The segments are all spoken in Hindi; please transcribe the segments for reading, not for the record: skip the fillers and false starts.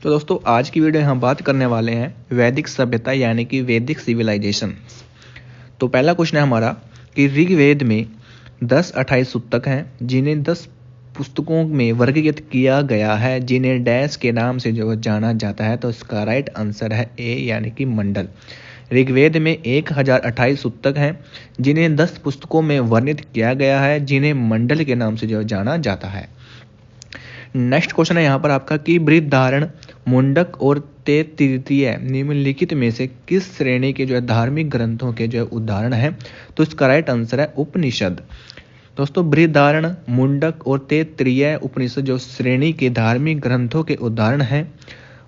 तो दोस्तों आज की वीडियो हम बात करने वाले हैं वैदिक सभ्यता यानी कि वैदिक सिविलाइजेशन। तो पहला क्वेश्चन है हमारा कि ऋग्वेद में 10-28 सूतक हैं जिन्हें 10 पुस्तकों में वर्गीकृत किया गया है, जिन्हें डैश के नाम से जो जाना जाता है। तो इसका राइट आंसर है ए यानी कि मंडल। ऋग्वेद में 1028 सूतक हैं जिन्हें 10 पुस्तकों में वर्णित किया गया है, जिन्हें मंडल के नाम से जो जाना जाता है। नेक्स्ट क्वेश्चन है यहाँ पर आपका कि बृहदारण्यक, मुंडक और तैत्तिरीय निम्नलिखित में से किस श्रेणी के जो है धार्मिक ग्रंथों के जो है उदाहरण है। तो इसका राइट आंसर है उपनिषद। दोस्तों बृहदारण्यक, मुंडक और तैत्तिरीय उपनिषद जो श्रेणी के धार्मिक ग्रंथों के उदाहरण हैं।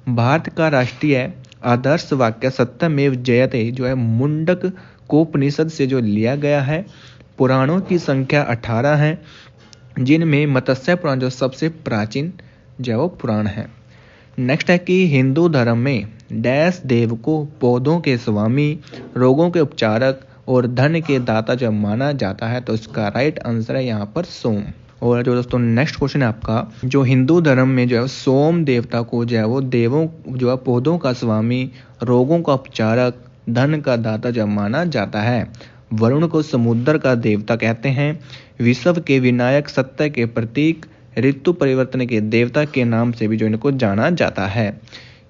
भारत का राष्ट्रीय आदर्श वाक्य सत्यमेव जयते जो है मुंडक को उपनिषद से जो लिया गया है। पुराणों की संख्या 18 है, जिनमें मत्स्य पुराण जो सबसे प्राचीन जो वो पुराण है। नेक्स्ट है कि हिंदू धर्म में डैश देव को पौधों के स्वामी, रोगों के उपचारक और धन के दाता जो माना जाता है। तो इसका राइट आंसर है यहाँ पर सोम। और जो दोस्तों नेक्स्ट क्वेश्चन है आपका, जो हिंदू धर्म में जो है सोम देवता को जो है वो देवों जो है पौधों का स्वामी, रोगों का उपचारक, धन का दाता जो माना जाता है। वरुण को समुद्र का देवता कहते हैं। विश्व के विनायक, सत्य के प्रतीक, ऋतु परिवर्तन के देवता के नाम से भी जो इनको जाना जाता है।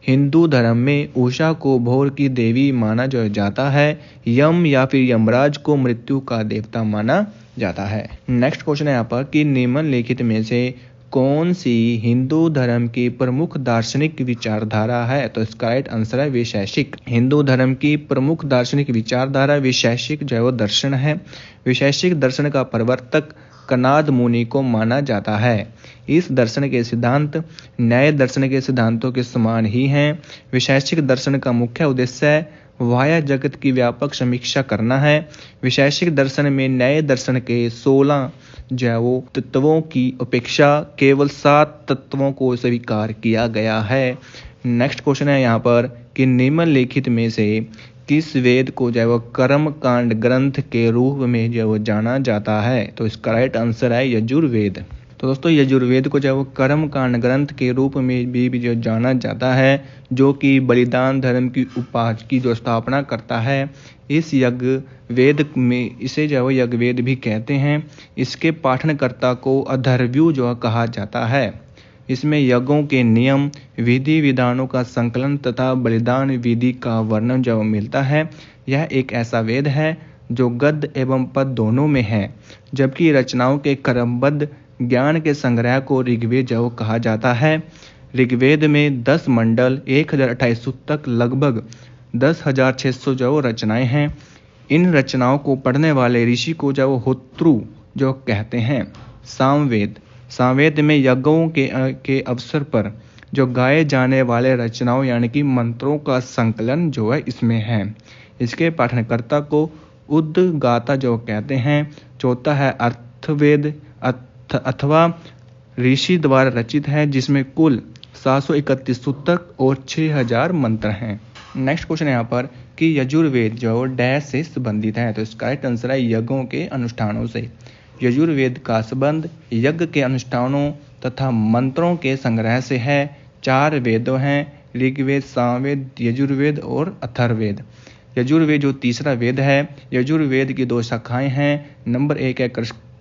हिंदू धर्म में उषा को भोर की देवी माना जो जाता है। यम या फिर यमराज को मृत्यु का देवता माना जाता है। नेक्स्ट क्वेश्चन है यहाँ पर कि निम्नलिखित में से कौन सी हिंदू धर्म की प्रमुख दार्शनिक विचारधारा है। तो इसका राइट आंसर है वैशेषिक। हिंदू धर्म की प्रमुख दार्शनिक विचारधारा वैशेषिक जो है वो दर्शन है। वैशेषिक दर्शन का प्रवर्तक कणाद मुनि को माना जाता है। इस दर्शन के सिद्धांत न्याय दर्शन के सिद्धांतों के समान ही हैं। वैशेषिक दर्शन का मुख्य उद्देश्य बाह्य जगत की व्यापक समीक्षा करना है। वैशेषिक दर्शन में न्याय दर्शन के 16 जो है वो तत्वों की अपेक्षा केवल 7 तत्वों को स्वीकार किया गया है। नेक्स्ट क्वेश्चन है यहाँ पर कि निम्नलिखित में से किस वेद को जो है वो कर्म कांड ग्रंथ के रूप में जो है वो जाना जाता है। तो इसका राइट आंसर है यजुर्वेद। तो दोस्तों यजुर्वेद को जो है वो कर्म कांड ग्रंथ के रूप में भी जो जाना जाता है, जो कि बलिदान धर्म की उपाज की जो स्थापना करता है। इस यज्ञ वेद में इसे जो है वो यज्ञवेद भी कहते हैं। इसके पाठनकर्ता को अथर्वयु जो कहा जाता है। इसमें यज्ञों के नियम, विधि विधानों का संकलन तथा बलिदान विधि का वर्णन जो मिलता है। यह एक ऐसा वेद है जो गद्य एवं पद दोनों में है, जबकि रचनाओं के क्रमबद्ध ज्ञान के संग्रह को ऋग्वेद जो कहा जाता है। ऋग्वेद में 10 मंडल, 1028 सूतक, लगभग 10,600 जो रचनाएं हैं। इन रचनाओं को पढ़ने वाले ऋषि को जो होत्रु जो कहते हैं। सामवेद में यज्ञों के अवसर पर जो गाए जाने वाले रचनाओं यानी कि मंत्रों का संकलन जो है इसमें है। इसके पाठनकर्ता को उद्गाता जो कहते हैं। चौथा है अर्थवेद अथवा ऋषि द्वारा रचित है, जिसमें कुल 731 सूतक और 6000 मंत्र हैं। नेक्स्ट क्वेश्चन है यहाँ पर कि यजुर्वेद जो डैश से संबंधित है। तो इसका राइट आंसर है यज्ञों के अनुष्ठानों से। यजुर्वेद का संबंध यज्ञ के अनुष्ठानों तथा मंत्रों के संग्रह से है। 4 वेदों हैं, ऋग्वेद, सामवेद, यजुर्वेद और अथर्ववेद। यजुर्वेद जो तीसरा वेद है। यजुर्वेद की 2 शाखाएं हैं। नंबर 1 है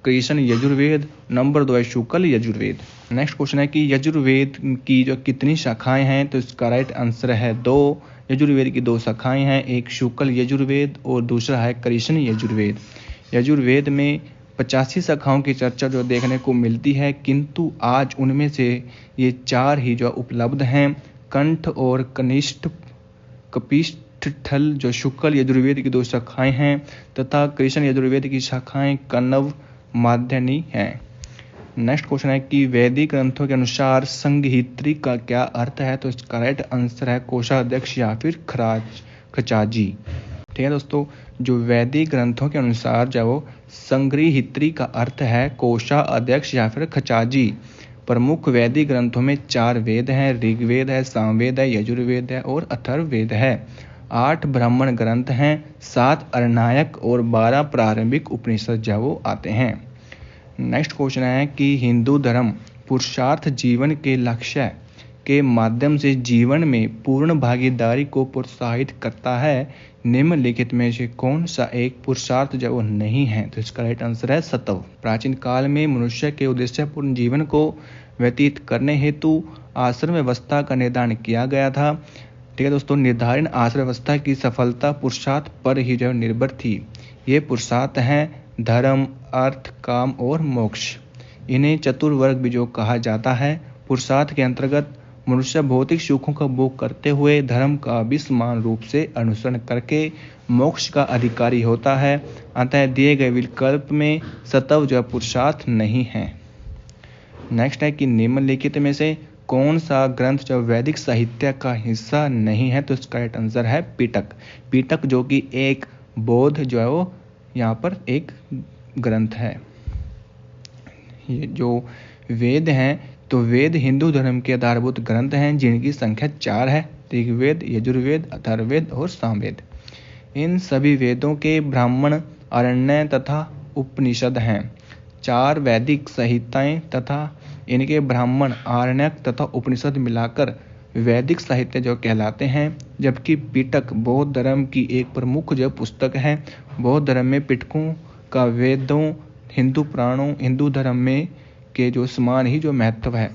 कृष्ण यजुर्वेद, नंबर 2 है शुक्ल यजुर्वेद। नेक्स्ट क्वेश्चन है कि यजुर्वेद की जो कितनी शाखाएं हैं। तो इसका राइट आंसर है 2। यजुर्वेद की 2 शाखाएं हैं, एक शुक्ल यजुर्वेद और दूसरा है कृष्ण यजुर्वेद। यजुर्वेद में 85 शाखाओं की चर्चा जो देखने को मिलती है, किंतु आज उनमें से ये 4 ही जो उपलब्ध हैं। कंठ और कपिष्ठल जो शुक्ल यजुर्वेद की 2 शाखाएं हैं तथा कृष्ण यजुर्वेद की शाखाएं कण्व माध्यनी हैं। नेक्स्ट क्वेश्चन है कि वैदिक ग्रंथों के अनुसार संगहित्री का क्या अर्थ है। तो इसका राइट आंसर है कोषाध्यक्ष या फिर खचाजी। ठीक है दोस्तों, जो वैदिक ग्रंथों के अनुसार जो वो संगृहित्री का अर्थ है कोषाध्यक्ष या फिर खचाजी। प्रमुख वैदिक ग्रंथों में 4 वेद हैं, ऋग्वेद है, सामवेद है, यजुर्वेद है और अथर्ववेद है। 8 ब्राह्मण ग्रंथ हैं, 7 अरणायक और 12 प्रारंभिक उपनिषद जो वो आते हैं। नेक्स्ट क्वेश्चन है कि हिंदू धर्म पुरुषार्थ जीवन के लक्ष्य के माध्यम से जीवन में पूर्ण भागीदारी को प्रोत्साहित करता है। निम्नलिखित में से कौन सा एक पुरुषार्थ जो नहीं है? तो इसका राइट आंसर है सत्व। प्राचीन काल में मनुष्य के उद्देश्यपूर्ण जीवन को व्यतीत करने हेतु आश्रम व्यवस्था का निर्धारण किया गया था। ठीक है दोस्तों, निर्धारण आश्रम व्यवस्था की सफलता पुरुषार्थ पर ही जो निर्भर थी। ये पुरुषार्थ हैं धर्म, अर्थ, काम और मोक्ष। इन्हें चतुर्वर्ग भी जो कहा जाता है। पुरुषार्थ के अंतर्गत मनुष्य भौतिक सुखों का भोग करते हुए धर्म का भी समान रूप से अनुसरण करके मोक्ष का अधिकारी होता है। अतः दिए गए विकल्प में सत्व जो पुरुषार्थ नहीं है। नेक्स्ट है कि निम्नलिखित में से कौन सा ग्रंथ जो वैदिक साहित्य का हिस्सा नहीं है? तो इसका राइट आंसर है पिटक। पिटक जो कि एक बौद्ध जो है वो यहाँ पर एक ग्रंथ है। ये जो वेद हैं, तो वेद हिंदू धर्म के आधारभूत ग्रंथ हैं जिनकी संख्या 4 है। ऋग्वेद, यजुर्वेद, अथर्ववेद और सामवेद। इन सभी वेदों के ब्राह्मण, आरण्य तथा उपनिषद हैं। 4 वैदिक संहिताएं तथा इनके ब्राह्मण, आरण्यक तथा उपनिषद मिलाकर वैदिक साहित्य जो कहलाते हैं। जबकि पिटक बौद्ध धर्म की एक प्रमुख जो पुस्तक है। बौद्ध धर्म में पिटकों का वेदों, हिंदू पुराणों, हिंदू धर्म में के जो समान ही जो महत्व है।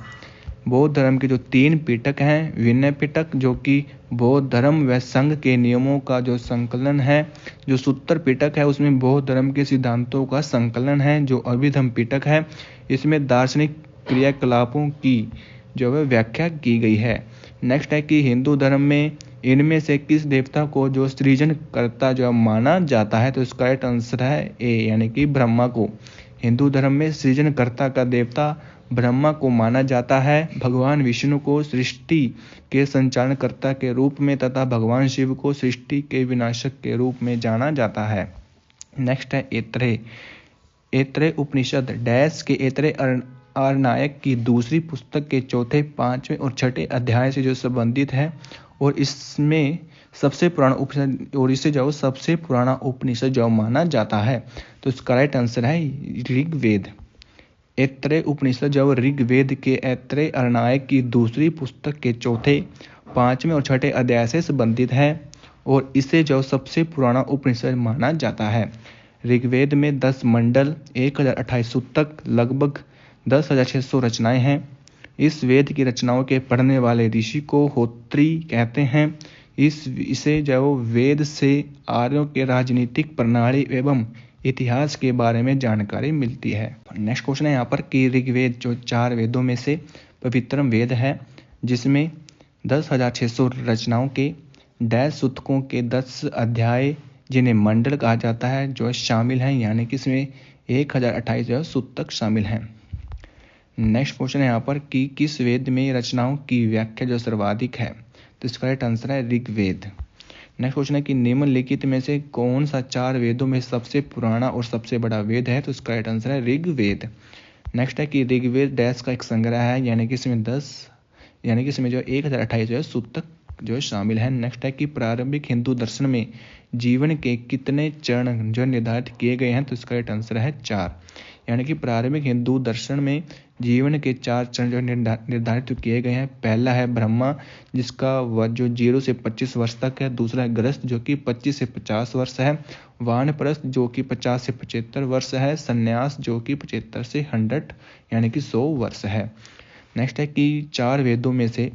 बौद्ध धर्म के जो 3 पिटक हैं, विनय पिटक जो कि बौद्ध धर्म व संघ के नियमों का जो संकलन है। जो सूत्र पिटक है उसमें बौद्ध धर्म के सिद्धांतों का संकलन है। जो अभिधम्म पिटक है इसमें दार्शनिक क्रियाकलापों की जो है व्याख्या की गई है। नेक्स्ट है कि हिंदू धर्म में इनमें से किस देवता को जो सृजन करता जो माना जाता है? तो इसका राइट आंसर है ए, यानी कि ब्रह्मा को। हिंदू धर्म में सृजनकर्ता का देवता ब्रह्मा को माना जाता है। भगवान विष्णु को सृष्टि के संचालनकर्ता के रूप में तथा भगवान शिव को सृष्टि के विनाशक के रूप में जाना जाता है। नेक्स्ट है ऐत्रेय। ऐत्रेय उपनिषद डैश के ऐत्रेय आरनायक की दूसरी पुस्तक के 4, 5वें और 6ठे अध्याय से जो संबंधित है और इसमें सबसे पुराना उपनिषद और इसे जो सबसे पुराना उपनिषद जो माना जाता है। तो इसका राइट आंसर है ऋग्वेद। ऐत्रेय उपनिषद जो ऋग्वेद के ऐत्रेय आरनायक की दूसरी पुस्तक के 4, 5वें और 6ठे अध्याय से संबंधित है और इसे जो सबसे पुराना उपनिषद माना जाता है। ऋग्वेद में 10 मंडल, 1028 सूतक, लगभग 10,600 रचनाएं हैं। इस वेद की रचनाओं के पढ़ने वाले ऋषि को होत्री कहते हैं। इसे जो वेद से आर्यों के राजनीतिक प्रणाली एवं इतिहास के बारे में जानकारी मिलती है। नेक्स्ट क्वेश्चन है यहाँ पर कि ऋग्वेद जो 4 वेदों में से पवित्रम वेद है जिसमें 10,600 रचनाओं के डैश सूतकों के 10 अध्याय जिन्हें मंडल कहा जाता है जो शामिल हैं, यानी कि इसमें 1028 जो सूतक शामिल हैं। नेक्स्ट क्वेश्चन है यहाँ पर कि किस वेद में रचनाओं की व्याख्या जो सर्वाधिक है? तो इसका राइट आंसर है ऋग्वेद। नेक्स्ट क्वेश्चन है कि निम्नलिखित में से कौन सा 4 वेदों में सबसे पुराना और सबसे बड़ा वेद है? तो इसका राइट आंसर है ऋग्वेद। नेक्स्ट है कि ऋग्वेद डैश का एक संग्रह है, यानी कि इसमें जो 1028 जो सूतक जो शामिल है। नेक्स्ट है कि प्रारंभिक हिंदू दर्शन में जीवन के कितने चरण जो निर्धारित किए गए हैं? तो इसका राइट आंसर है 4, यानी कि प्रारंभिक हिंदू दर्शन में जीवन के 4 चरण जो निर्धारित किए गए हैं। पहला है ब्रह्मा जिसका जो 0 से 25 वर्ष तक है। दूसरा है गृहस्थ जो कि 25 से 50 वर्ष है। वानप्रस्थ जो कि 50 से 75 वर्ष है। संन्यास जो कि 75 से 100 यानी कि 100 वर्ष है। नेक्स्ट है कि 4 वेदों में से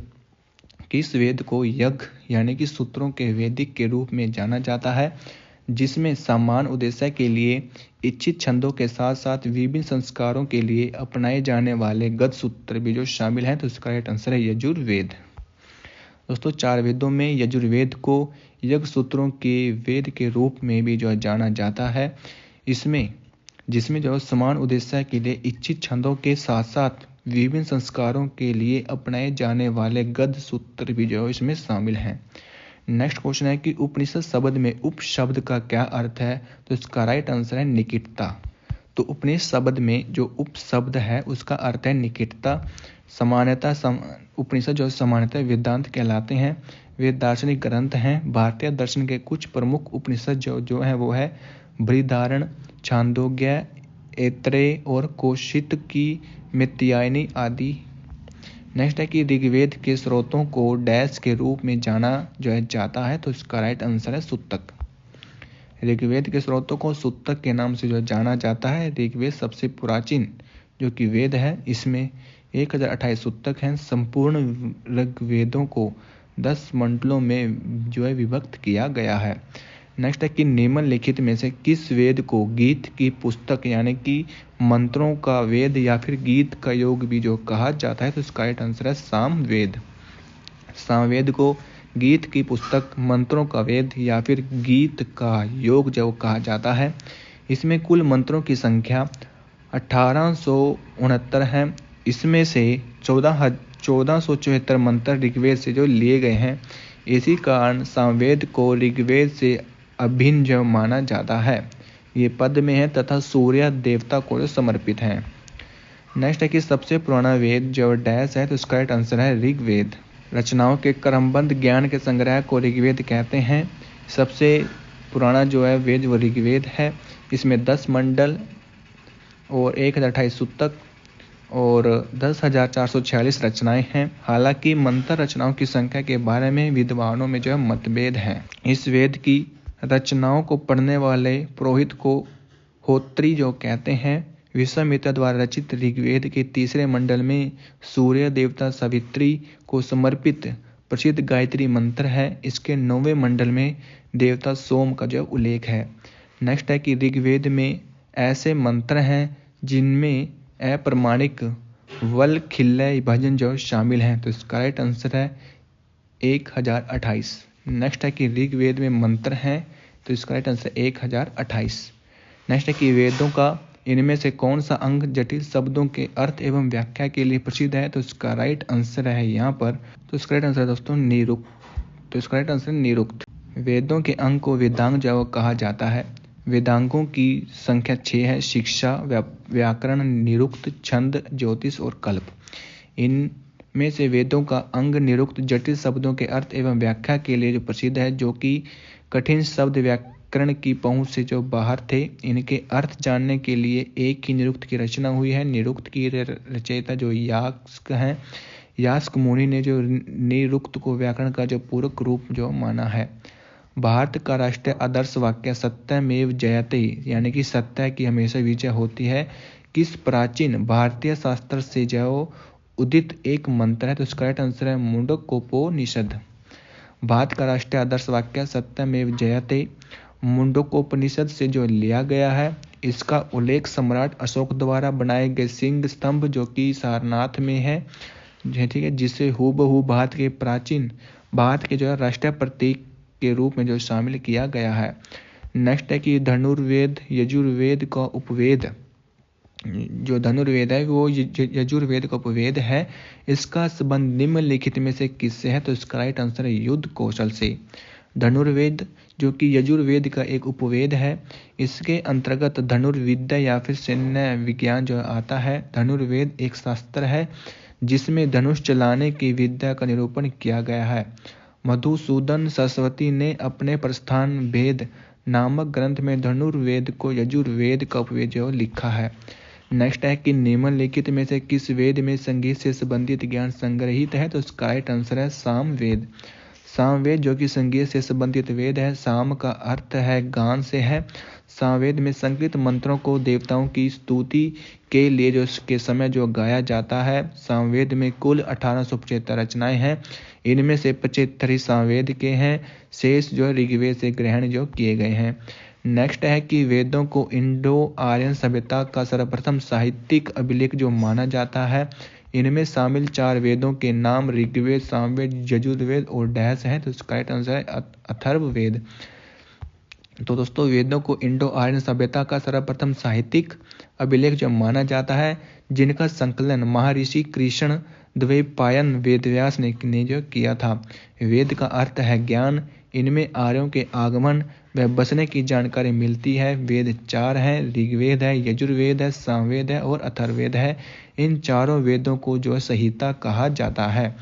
किस वेद को यज्ञ यानी कि सूत्रों के वैदिक के रूप में जाना जाता है, जिसमें समान उद्देश्य के लिए इच्छित छंदों के साथ साथ विभिन्न संस्कारों के लिए अपनाए जाने वाले गद सूत्र भी जो शामिल हैं? तो इसका राइट आंसर है यजुर्वेद। दोस्तों 4 वेदों में यजुर्वेद को यज्ञ सूत्रों के वेद के रूप में भी जो जाना जाता है। जिसमें जो समान उद्देश्य के लिए इच्छित छंदों के साथ साथ विभिन्न संस्कारों के लिए अपनाए जाने वाले गद सूत्र भी जो इसमें शामिल हैं। नेक्स्ट क्वेश्चन है कि उपनिषद शब्द में उप शब्द का क्या अर्थ है? तो इसका राइट आंसर है निकटता। तो उपनिषद शब्द में जो उप शब्द है उसका अर्थ है निकटता, समानता। उपनिषद जो समानता वेदांत कहलाते हैं। वे दार्शनिक ग्रंथ हैं। भारतीय दर्शन के कुछ प्रमुख उपनिषद जो है वो है बृहदारण्यक, छांदोग्य, ऐत्रेय और कौशिक की मित्यायनी आदि। नेक्स्ट है कि ऋग्वेद के स्रोतों को डैश के रूप में जाना जाता है, तो इसका राइट आंसर है सूतक। ऋग्वेद के स्रोतों को सूतक के नाम से जाना जाता है। ऋग्वेद सबसे प्राचीन जो कि वेद है, इसमें 1028 सूतक हैं। संपूर्ण ऋग्वेदों को 10 मंडलों में विभक्त किया गया है। नेक्स्ट है कि निम्नलिखित में से किस वेद को गीत की पुस्तक यानी कि मंत्रों का वेद या फिर गीत का योग भी कहा जाता है, तो इसका राइट आंसर है सामवेद। सामवेद को गीत की पुस्तक, मंत्रों का वेद या फिर गीत का योग कहा जाता है। इसमें कुल मंत्रों की संख्या 1869 है। इसमें से 1474 मंत्र ऋग्वेद से लिए गए हैं। इसी कारण सामवेद को ऋग्वेद से अभिन्न माना जाता है। ये पद में है तथा सूर्य देवता को समर्पित है। नेक्स्ट है कि सबसे पुराना वेद डैश है, तो इसका राइट आंसर है ऋग्वेद। रचनाओं के क्रमबद्ध ज्ञान के संग्रह को ऋग्वेद कहते हैं। सबसे पुराना वेद वो ऋग्वेद है। इसमें 10 मंडल और 1028 सूतक और 10,446 रचनाएं हैं। हालांकि मंत्र रचनाओं की संख्या के बारे में विद्वानों में मतभेद है। इस वेद की रचनाओं को पढ़ने वाले पुरोहित को होत्री कहते हैं। विश्वामित्र द्वारा रचित ऋग्वेद के तीसरे मंडल में सूर्य देवता सावित्री को समर्पित प्रसिद्ध गायत्री मंत्र है। इसके 9वें मंडल में देवता सोम का उल्लेख है। नेक्स्ट है कि ऋग्वेद में ऐसे मंत्र हैं जिनमें अप्रमाणिक वल खिल्लय भजन शामिल हैं, तो इसका राइट आंसर है 1028। नेक्स्ट है कि ऋग्वेद में मंत्र हैं, तो इसका राइट आंसर 1028। नेक्स्ट है कि वेदों का इनमें से कौन सा अंग जटिल शब्दों के अर्थ एवं व्याख्या के लिए प्रसिद्ध है, तो इसका राइट आंसर है यहाँ पर, तो इसका राइट आंसर है दोस्तों निरुक्त। तो इसका राइट आंसर है निरुक्त। वेदों के अंग को वेदांग कहा जाता है। वेदांगों की संख्या 6 है। शिक्षा, व्याकरण, निरुक्त, छंद, ज्योतिष और कल्प। इनमें से वेदों का अंग निरुक्त जटिल शब्दों के अर्थ एवं व्याख्या के लिए प्रसिद्ध है, जो कि कठिन शब्द व्याकरण की पहुंच से बाहर थे। इनके अर्थ जानने के लिए एक ही निरुक्त की रचना हुई है। निरुक्त की रचयिता यास्क हैं। यास्क मुनि ने निरुक्त को व्याकरण का पूरक रूप माना है। भारत का राष्ट्रीय आदर्श वाक्य सत्यमेव जयते यानी कि सत्य की हमेशा विजय होती है किस प्राचीन भारतीय शास्त्र से उदित एक मंत्र है, तो इसका राइट आंसर है मुंडकोपनिषद। भारत का राष्ट्रीय आदर्श वाक्य सत्यमेव जयते मुंडकोपनिषद से लिया गया है। इसका उल्लेख सम्राट अशोक द्वारा बनाए गए सिंह स्तंभ जो कि सारनाथ में है, ठीक है, जिसे हूबहू भारत के प्राचीन भारत के राष्ट्रीय प्रतीक के रूप में शामिल किया गया है। नेक्स्ट है कि धनुर्वेद यजुर्वेद का उपवेद, धनुर्वेद है वो यजुर्वेद का उपवेद है। इसका संबंध निम्नलिखित में से किससे है, तो इसका राइट आंसर है युद्ध कौशल से। धनुर्वेद जो कि यजुर्वेद का एक उपवेद है, इसके अंतर्गत धनुर्विद्या या फिर सैन्य विज्ञान आता है। धनुर्वेद एक शास्त्र है जिसमें धनुष चलाने की विद्या का निरूपण किया गया है। मधुसूदन सरस्वती ने अपने प्रस्थान भेद नामक ग्रंथ में धनुर्वेद को यजुर्वेद का उपवेद लिखा है। नेक्स्ट है कि निम्नलिखित में से किस वेद में संगीत से संबंधित ज्ञान संग्रहित है, तो इसका राइट आंसर है सामवेद। सामवेद जो कि संगीत से संबंधित वेद है। साम का अर्थ है गान से है। सामवेद में संस्कृत मंत्रों को देवताओं की स्तुति के लिए के समय गाया जाता है। सामवेद में कुल 1875 रचनाएं हैं। इनमें से 75 ही सामवेद के हैं, शेष ऋग्वेद से ग्रहण किए गए हैं। नेक्स्ट है कि वेदों को इंडो आर्यन सभ्यता का सर्वप्रथम साहित्यिक अभिलेख माना जाता है। इनमें शामिल 4 वेदों के नाम ऋग्वेद, सामवेद, यजुर्वेद और डैश हैं, तो इसका राइट आंसर है अथर्ववेद। तो दोस्तों वेदों को इंडो आर्यन सभ्यता का सर्वप्रथम साहित्यिक अभिलेख माना जाता है, जिनका संकलन महर्षि कृष्ण द्वैपायन वेदव्यास ने किया था। वेद का अर्थ है ज्ञान। इनमें आर्यों के आगमन व बसने की जानकारी मिलती है। वेद 4 हैं, ऋग्वेद है, यजुर्वेद है, सामवेद है और अथर्ववेद है। इन चारों वेदों को संहिता कहा जाता है।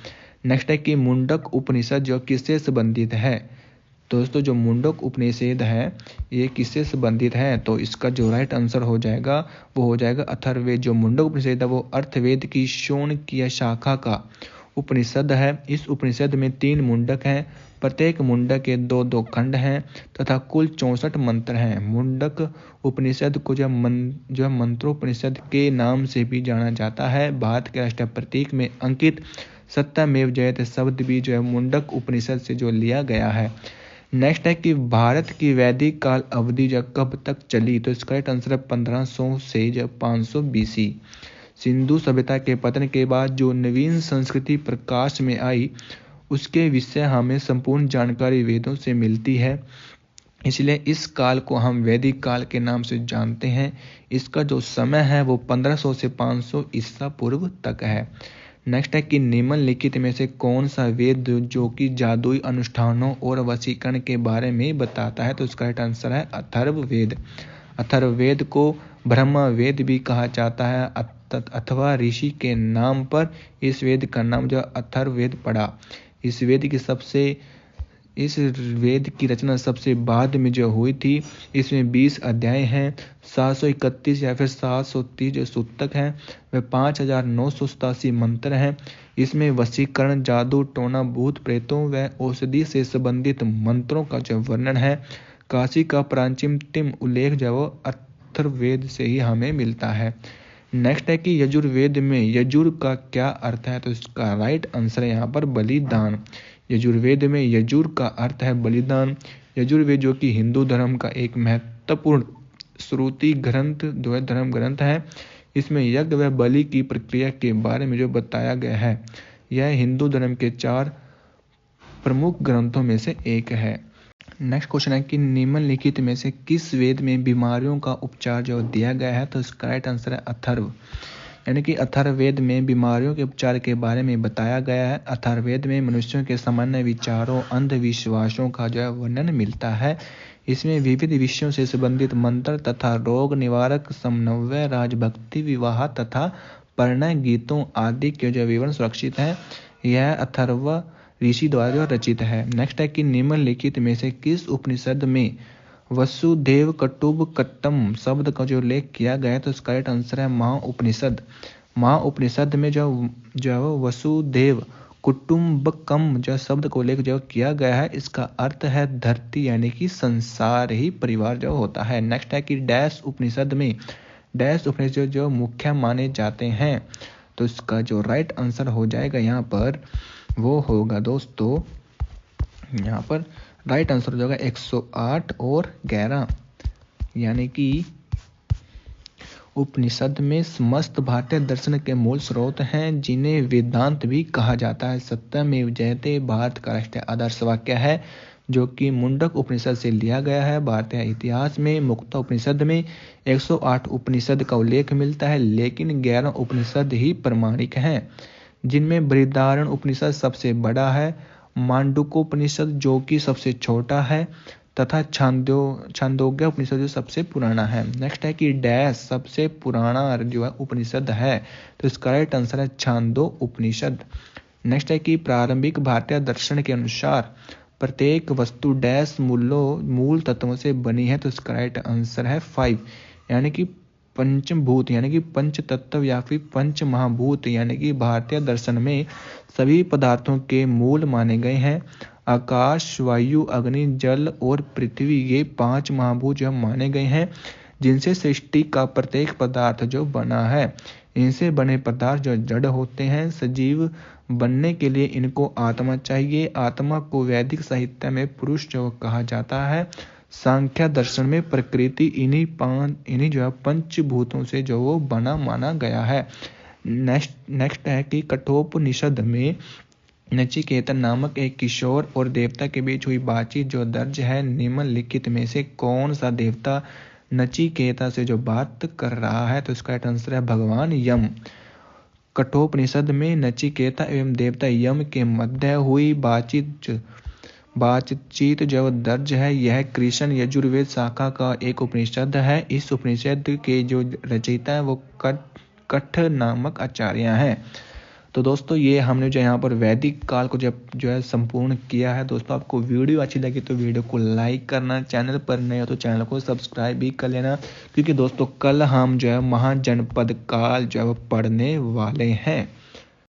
नेक्स्ट है कि मुंडक उपनिषद किससे संबंधित है, दोस्तों जो मुंडक उपनिषद है ये किससे संबंधित है, तो इसका जो राइट आंसर हो जाएगा वो हो जाएगा अथर्ववेद। जो मुंडक उपनिषद है वो अर्थवेद की शौनकीय शाखा का उपनिषद है। इस उपनिषद में 3 मुंडक हैं, प्रत्येक मुंडक के 2-2 खंड हैं तथा कुल 64 मंत्र हैं। मुंडक उपनिषद को जो मंत्रोपनिषद के नाम से भी जाना जाता है। भारत के राष्ट्रीय प्रतीक में अंकित सत्यमेव जयते शब्द भी जो है मुंडक उपनिषद से जो लिया गया है। नेक्स्ट है कि भारत की वैदिक काल अवधि जब कब तक चली, तो इसका राइट आंसर है 1500 से जब 500 BC। सिंधु सभ्यता के पतन के बाद जो नवीन संस्कृति प्रकाश में आई उसके विषय हमें संपूर्ण जानकारी वेदों से मिलती है, इसलिए इस काल को हम वैदिक काल के नाम से जानते हैं। इसका जो समय है वो 1500 से 500 ईसा पूर्व तक है। नेक्स्ट है कि निम्नलिखित में से कौन सा वेद जो कि जादुई अनुष्ठानों और वशीकरण के बारे में बताता है, तो इसका राइट आंसर है अथर्ववेद। अथर्ववेद को ब्रह्म वेद भी कहा जाता है अथवा ऋषि के नाम पर इस वेद का नाम जो अथर्ववेद पड़ा। इस वेद की रचना सबसे बाद में जो हुई थी। इसमें 20 अध्याय हैं, 731 या फिर 730 जो सूतक हैं, वे 5987 मंत्र हैं। इसमें वशीकरण, जादू टोना, भूत प्रेतों व औषधि से संबंधित मंत्रों का जो वर्णन है। काशी का प्राचीनतम उल्लेख जो वो अथर्ववेद से ही हमें मिलता है। नेक्स्ट है कि यजुर्वेद में यजुर का क्या अर्थ है, तो इसका राइट आंसर है यहाँ पर बलिदान। यजुर्वेद में यजुर का अर्थ है बलिदान। यजुर्वेद जो कि हिंदू धर्म का एक महत्वपूर्ण श्रुति ग्रंथ धर्म ग्रंथ है। इसमें यज्ञ व बलि की प्रक्रिया के बारे में जो बताया गया है, यह हिंदू धर्म के 4 प्रमुख ग्रंथों में से एक है। नेक्स्ट क्वेश्चन है कि निम्नलिखित में से किस वेद में बीमारियों का उपचार जो दिया गया है, तो इसका राइट आंसर है अथर्व। यानी कि अथर्ववेद में बीमारियों के उपचार के बारे में बताया गया है। अथर्ववेद में मनुष्यों के सामान्य विचारों, अंधविश्वासों का जो है वर्णन मिलता है। इसमें विविध विषयों से संबंधित मंत्र तथा रोग निवारक, समन्वय, राजभक्ति, विवाह तथा परिणय गीतों आदि के जो विवरण सुरक्षित हैं। यह अथर्व ऋषि द्वारा जो रचित है। नेक्स्ट है कि निम्नलिखित में से किस उपनिषद में वसुदेव कुटुम्बकम शब्द का जो उल्लेख किया गया है, तो इसका राइट आंसर है महाउपनिषद। महाउपनिषद में जो वसुदेव कुटुम्बकम जो शब्द को उल्लेख जो किया गया है, इसका अर्थ है धरती यानी कि संसार ही परिवार जो होता है। नेक्स्ट है कि डैश उपनिषद में डैश उपनिषद जो मुख्य माने जाते हैं, तो इसका जो राइट आंसर हो जाएगा यहाँ पर वो होगा दोस्तों, यहाँ पर राइट आंसर हो जाएगा 108 और 11। यानी कि उपनिषद में समस्त भारतीय दर्शन के मूल स्रोत हैं, जिन्हें वेदांत भी कहा जाता है। सत्यमेव जयते भारत का राष्ट्रीय आदर्श वाक्य है, जो कि मुंडक उपनिषद से लिया गया है। भारतीय इतिहास में मुक्ता उपनिषद में 108 उपनिषद का उल्लेख मिलता है, लेकिन 11 उपनिषद ही प्रमाणिक हैं, जिनमें बृहदारण्यक उपनिषद सबसे बड़ा है, मांडूक्योपनिषद जो कि सबसे छोटा है तथा छांदोग्य उपनिषद जो सबसे पुराना है। नेक्स्ट है कि डैश सबसे पुराना जो है उपनिषद है, तो इसका राइट आंसर है छांदो उपनिषद। नेक्स्ट है कि प्रारंभिक भारतीय दर्शन के अनुसार प्रत्येक वस्तु डैश मूल तत्वों से बनी है, तो इसका राइट आंसर है 5। यानी कि पंचभूत यानी कि पंच तत्व या फिर पंच महाभूत यानी कि भारतीय दर्शन में सभी पदार्थों के मूल माने गए हैं। आकाश, वायु, अग्नि, जल और पृथ्वी ये 5 महाभूत जो माने गए हैं, जिनसे सृष्टि का प्रत्येक पदार्थ जो बना है। इनसे बने पदार्थ जो जड़ होते हैं। सजीव बनने के लिए इनको आत्मा चाहिए। आत्मा को वैदिक साहित्य में पुरुष जो कहा जाता है। सांख्य दर्शन में प्रकृति इन्हीं जो है पंचभूतों से जो वो बना माना गया है। नेक्स्ट है कि कठोपनिषद में नचिकेता नामक एक किशोर और देवता के बीच हुई बातचीत जो दर्ज है। निम्नलिखित में से कौन सा देवता नचिकेता से जो बात कर रहा है, तो इसका आंसर है भगवान यम। कठोपनिषद में नचिकेता एवं देवता यम के मध्य हुई बातचीत जो दर्ज है। यह कृष्ण यजुर्वेद शाखा का एक उपनिषद है। इस उपनिषद के जो रचयिता है वो कठ नामक आचार्य हैं। तो दोस्तों ये हमने जो यहाँ पर वैदिक काल को जब जो है संपूर्ण किया है। दोस्तों आपको वीडियो अच्छी लगी तो वीडियो को लाइक करना, चैनल पर नए हो तो चैनल को सब्सक्राइब भी कर लेना, क्योंकि दोस्तों कल हम जो है महाजनपद काल जो है वो पढ़ने वाले हैं।